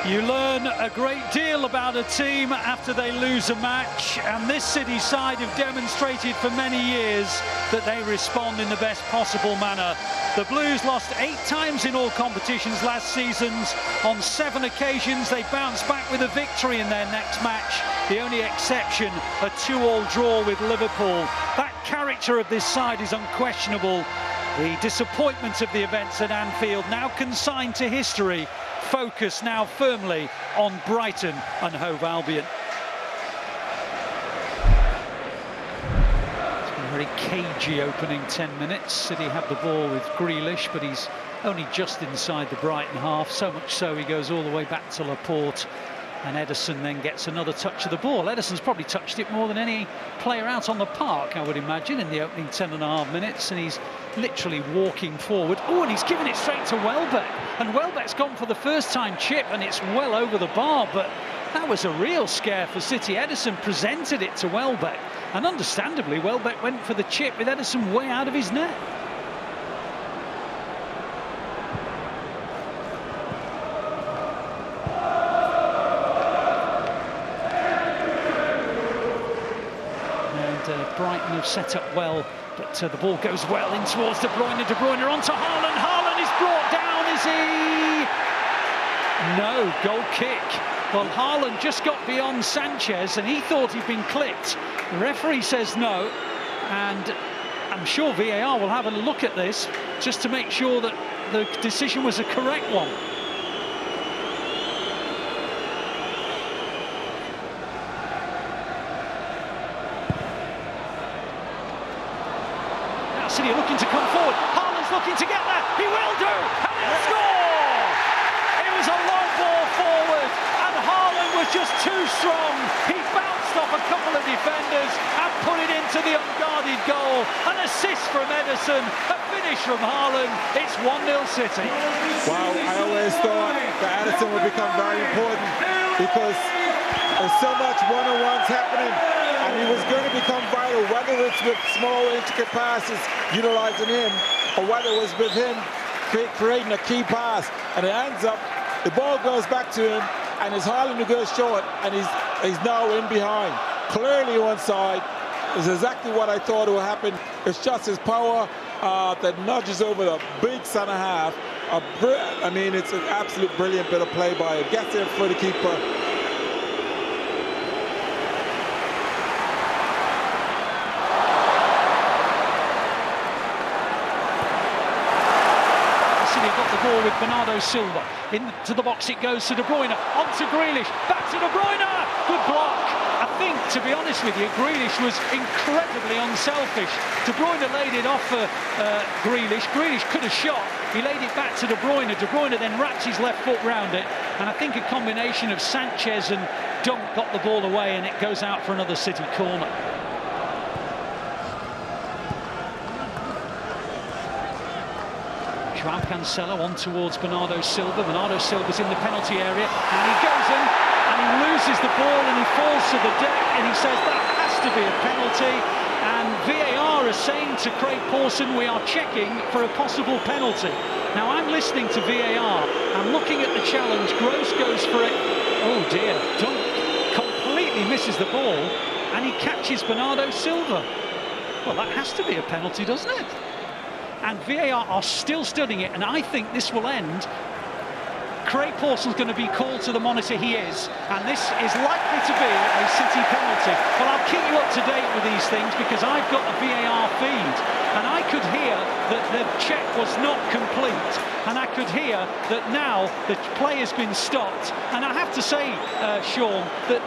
You learn a great deal about a team after they lose a match, and this City side have demonstrated for many years that they respond in the best possible manner. The Blues lost 8 times in all competitions last season. On 7 occasions they bounced back with a victory in their next match. The only exception, a 2-2 draw with Liverpool. That character of this side is unquestionable. The disappointment of the events at Anfield now consigned to history. Focus now firmly on Brighton and Hove Albion. It's been a very cagey opening 10 minutes. City have the ball with Grealish, but he's only just inside the Brighton half. So much so he goes all the way back to Laporte. And Ederson then gets another touch of the ball. Ederson's probably touched it more than any player out on the park, I would imagine, in the opening 10.5 minutes. And he's literally walking forward. Oh, and he's given it straight to Welbeck. And Welbeck's gone for the first time chip, and it's well over the bar. But that was a real scare for City. Ederson presented it to Welbeck. And understandably, Welbeck went for the chip with Ederson way out of his net. Brighton have set up well, but the ball goes well in towards De Bruyne. De Bruyne onto Haaland. Haaland is brought down, is he? No, goal kick. Well, Haaland just got beyond Sanchez and he thought he'd been clipped. The referee says no, and I'm sure VAR will have a look at this just to make sure that the decision was a correct one. City are looking to come forward. Haaland's looking to get there. He will do, and he'll score! It was a long ball forward, and Haaland was just too strong. He bounced off a couple of defenders and put it into the unguarded goal. An assist from Ederson, a finish from Haaland. It's 1-0 City. Wow, I always thought that Ederson would become very important because there's so much one-on-ones happening. And he was going to become vital, whether it's with small, intricate passes, utilising him, or whether it was with him creating a key pass. And it ends up, the ball goes back to him, and it's Haaland who goes short, and he's now in behind. Clearly one side. It's exactly what I thought would happen. It's just his power that nudges over the big centre-half. I mean, it's an absolute brilliant bit of play by him. Gets in for the keeper. Ball with Bernardo Silva into the box. It goes to De Bruyne, onto Grealish, back to De Bruyne. Good block. I think, to be honest with you, Grealish was incredibly unselfish. De Bruyne laid it off for Grealish. Grealish could have shot. He laid it back to De Bruyne. De Bruyne then wraps his left foot round it, and I think a combination of Sanchez and Dunk got the ball away, and it goes out for another City corner. Joao Cancelo on towards Bernardo Silva. Bernardo Silva's in the penalty area, and he goes in and he loses the ball and he falls to the deck, and he says that has to be a penalty. And VAR is saying to Craig Pawson, we are checking for a possible penalty. Now I'm listening to VAR, I'm looking at the challenge. Gross goes for it. Oh dear, Dunk completely misses the ball, and he catches Bernardo Silva. Well, that has to be a penalty, doesn't it? And VAR are still studying it, and I think this will end. Craig Pawson's going to be called to the monitor. He is, and this is likely to be a City penalty. Well, I'll keep you up to date with these things because I've got a VAR feed, and I could hear that the check was not complete, and I could hear that now the play has been stopped. And I have to say, Sean, that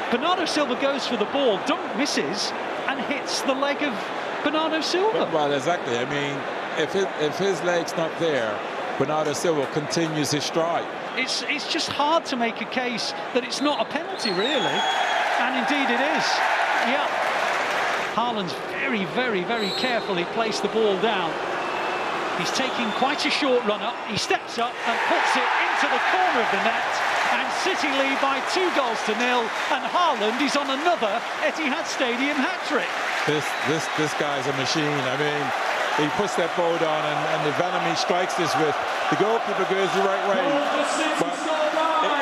Bernardo Silva goes for the ball, Dunk misses, and hits the leg of Bernardo Silva. Well, exactly. I mean, if his leg's not there, Bernardo Silva continues his stride. It's just hard to make a case that it's not a penalty, really. And indeed it is. Yeah. Haaland's very, very, very carefully placed the ball down. He's taking quite a short run up. He steps up and puts it into the corner of the net. And City lead by 2-0. And Haaland is on another Etihad Stadium hat-trick. This guy's a machine. I mean, he puts that ball down, and the venom he strikes this with, the goalkeeper goes the right way, but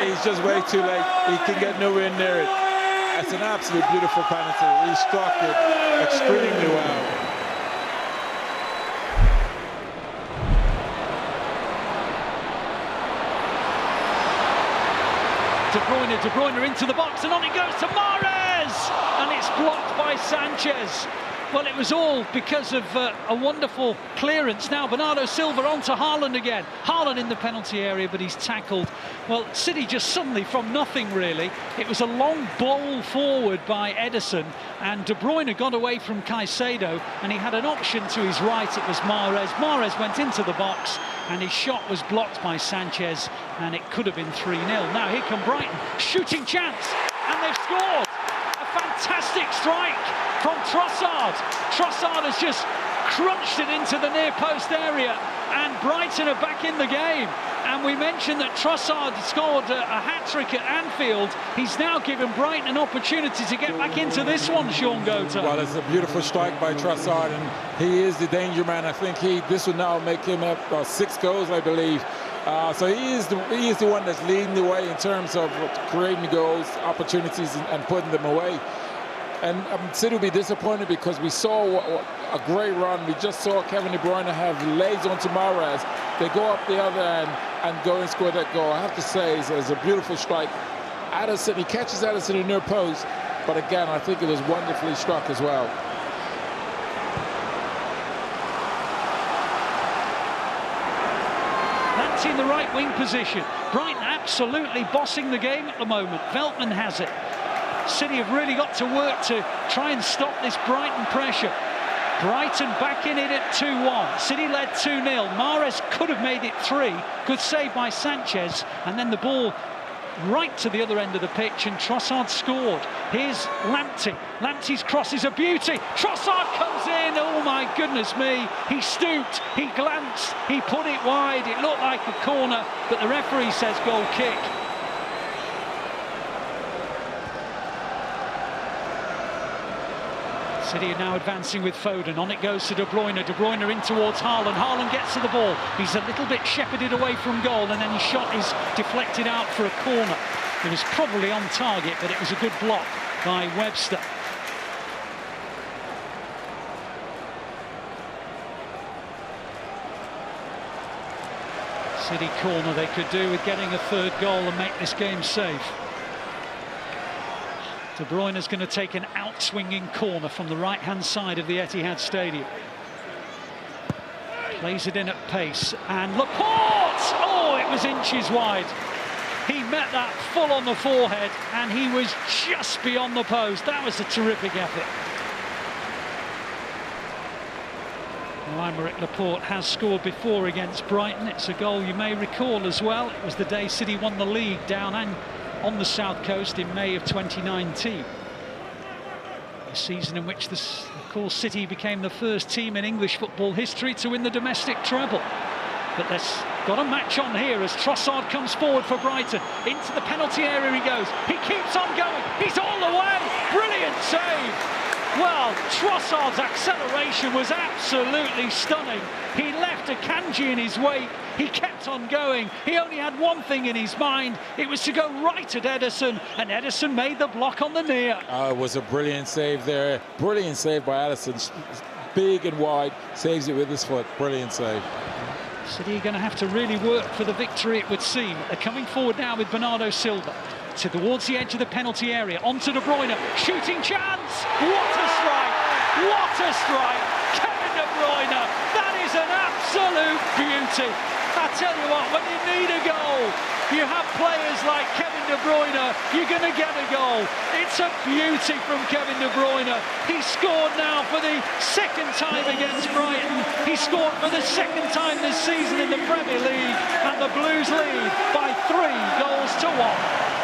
he's just way too late. He can get nowhere near it. It's an absolute beautiful penalty. He struck it extremely well. De Bruyne into the box, and on it goes to Mahrez, and it's blocked by Sanchez. Well, it was all because of a wonderful clearance. Now Bernardo Silva onto Haaland again. Haaland in the penalty area, but he's tackled. Well, City just suddenly from nothing, really. It was a long ball forward by Ederson, and De Bruyne got away from Caicedo, and he had an option to his right. It was Mahrez. Mahrez went into the box, and his shot was blocked by Sanchez, and it could have been 3-0. Now here come Brighton, shooting chance, and they've scored. A fantastic strike from Trossard. Trossard has just crunched it into the near post area, and Brighton are back in the game. And we mentioned that Trossard scored a hat-trick at Anfield. He's now given Brighton an opportunity to get back into this one, Sean Gota. Well, it's a beautiful strike by Trossard, and he is the danger man. I think this will now make him up 6 goals, I believe. So he is the one that's leading the way in terms of creating goals, opportunities, and putting them away. And City will be disappointed because we saw a great run. We just saw Kevin De Bruyne have legs onto Mahrez. They go up the other end and go and score that goal. I have to say, it's a beautiful strike. Ederson, he catches Ederson in near post, but again, I think it was wonderfully struck as well. That's in the right wing position. Brighton absolutely bossing the game at the moment. Veltman has it. City have really got to work to try and stop this Brighton pressure. Brighton back in it at 2-1. City led 2-0. Mahrez could have made it 3. Good save by Sanchez. And then the ball right to the other end of the pitch, and Trossard scored. Here's Lamptey. Lamptey's cross is a beauty. Trossard comes in. Oh my goodness me. He stooped, he glanced, he put it wide. It looked like a corner, but the referee says goal kick. City are now advancing with Foden. On it goes to De Bruyne. De Bruyne in towards Haaland. Haaland gets to the ball. He's a little bit shepherded away from goal, and then his shot is deflected out for a corner. It was probably on target, but it was a good block by Webster. City corner they could do with getting a 3rd goal and make this game safe. De Bruyne is going to take an out-swinging corner from the right-hand side of the Etihad Stadium. Plays it in at pace, and Laporte! Oh, it was inches wide. He met that full on the forehead, and he was just beyond the post. That was a terrific effort. Aymeric Laporte has scored before against Brighton. It's a goal you may recall as well. It was the day City won the league down and on the south coast in May of 2019. A season in which, of course, City became the first team in English football history to win the domestic treble. But there's got a match on here as Trossard comes forward for Brighton. Into the penalty area he goes. He keeps on going. He's all the way. Brilliant save. Well, Trossard's acceleration was absolutely stunning. He left a Cagey in his wake. He kept on going. He only had one thing in his mind. It was to go right at Ederson, and Ederson made the block on the near. It was a brilliant save there. Brilliant save by Ederson. Big and wide. Saves it with his foot. Brilliant save. City are going to have to really work for the victory, it would seem. They're coming forward now with Bernardo Silva. Towards the edge of the penalty area, onto De Bruyne, shooting chance! What a strike! What a strike! Kevin De Bruyne, that is an absolute beauty! I tell you what, when you need a goal, you have players like Kevin De Bruyne, you're going to get a goal. It's a beauty from Kevin De Bruyne. He scored now for the 2nd time against Brighton. He scored for the 2nd time this season in the Premier League, and the Blues lead by 3 goals to 1.